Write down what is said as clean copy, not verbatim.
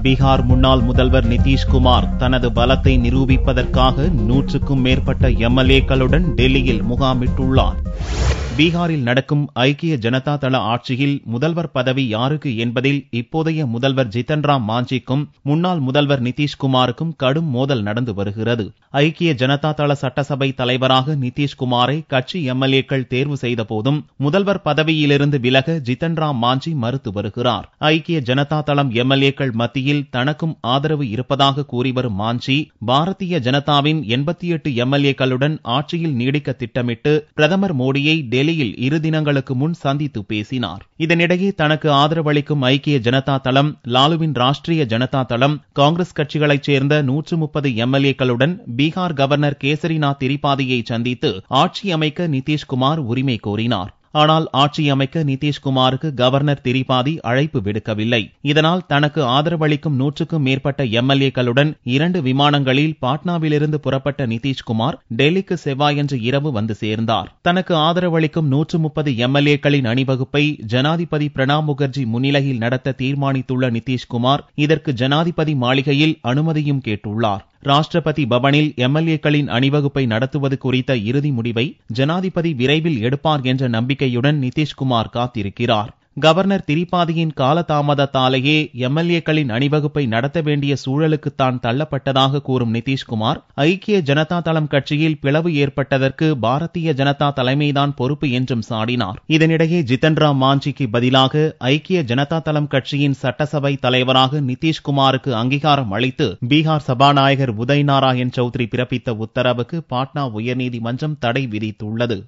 பீகார் முன்னாள் முதல்வர் நிதிஷ்குமார் தனது பலத்தை நிரூபிப்பதற்காக 100க்கும் மேற்பட்ட எம்எல்ஏக்களுடன் டெல்லியில் முகாமிட்டுள்ளார். பீகாரில் நடக்கும் ஐக்கிய ஜனதா தள ஆட்சியில் முதல்வர் பதவி யாருக்கு என்பதில் இப்போதைய முதல்வர் ஜித்தன் ராம் மாஞ்சிக்கும் முன்னாள் முதல்வர் நிதிஷ்குமாருக்கும் கடும் மோதல் நடந்து வருகிறது. ஐக்கிய ஜனதா தள சட்டசபை தலைவராக நிதிஷ்குமாரை கட்சி எம்எல்ஏக்கள் தேர்வு செய்த போதும் முதல்வர் பதவியிலிருந்து விலக ஜித்தன் ராம் மாஞ்சி மறுத்து வருகிறார். ஐக்கிய ஜனதா தளம் எம்எல்ஏக்கள் மத்தியில் தனக்கும் ஆதரவு இருப்பதாக கூறி வரும் மாஞ்சி பாரதிய ஜனதாவின் 88 எம்எல்ஏக்களுடன் ஆட்சியில் நீடிக்க திட்டமிட்டு பிரதமர் மோடியை டெல்லியில் 2 தினங்களுக்கு முன் சந்தித்து பேசினார். இதனிடையே தனக்கு ஆதரவளிக்கும் ஐக்கிய ஜனதா தளம், லாலுவின் ராஷ்டிரிய ஜனதா தளம், காங்கிரஸ் கட்சிகளைச் சேர்ந்த 130 எம்எல்ஏக்களுடன் பீகார் கவர்னர் கேசரிநாத் திரிபாதியை சந்தித்து ஆட்சி அமைக்க நிதிஷ்குமார் உரிமை கோரினார். ஆனால் ஆட்சி அமைக்க நிதிஷ்குமாருக்கு கவர்னர் திரிபாதி அழைப்பு விடுக்கவில்லை. இதனால் தனக்கு ஆதரவளிக்கும் 100க்கும் மேற்பட்ட எம்எல்ஏக்களுடன் 2 விமானங்களில் பாட்னாவிலிருந்து புறப்பட்ட நிதிஷ்குமார் டெல்லிக்கு செவ்வாயன்று இரவு வந்து சேர்ந்தார். தனக்கு ஆதரவளிக்கும் 130 எம்எல்ஏக்களின் அணிவகுப்பை ஜனாதிபதி பிரணாப் முகர்ஜி முன்னிலையில் நடத்த தீர்மானித்துள்ள நிதிஷ்குமார் இதற்கு ஜனாதிபதி மாளிகையில் அனுமதியும் கேட்டுள்ளார். ராஷ்டிரபதி பவனில் எம்எல்ஏக்களின் அணிவகுப்பை நடத்துவது குறித்த இறுதி முடிவை ஜனாதிபதி விரைவில் எடுப்பார் என்ற நம்பிக்கையுடன் நிதிஷ்குமார் காத்திருக்கிறார். கவர்னர் திரிபாதியின் காலதாமதத்தாலேயே எம்எல்ஏக்களின் அணிவகுப்பை நடத்த வேண்டிய சூழலுக்கு தான் தள்ளப்பட்டதாக கூறும் நிதிஷ்குமார் ஐக்கிய ஜனதா தளம் கட்சியில் பிளவு ஏற்பட்டதற்கு பாரதிய ஜனதா தலைமைதான் பொறுப்பு என்றும் சாடினார். இதனிடையே ஜித்தன் ராம் மாஞ்சிக்கு பதிலாக ஐக்கிய ஜனதா தளம் கட்சியின் சட்டசபை தலைவராக நிதிஷ்குமாருக்கு அங்கீகாரம் அளித்து பீகார் சபாநாயகர் உதய் நாராயண் சௌத்ரி பிறப்பித்த உத்தரவுக்கு பாட்னா உயர்நீதிமன்றம் தடை விதித்துள்ளது.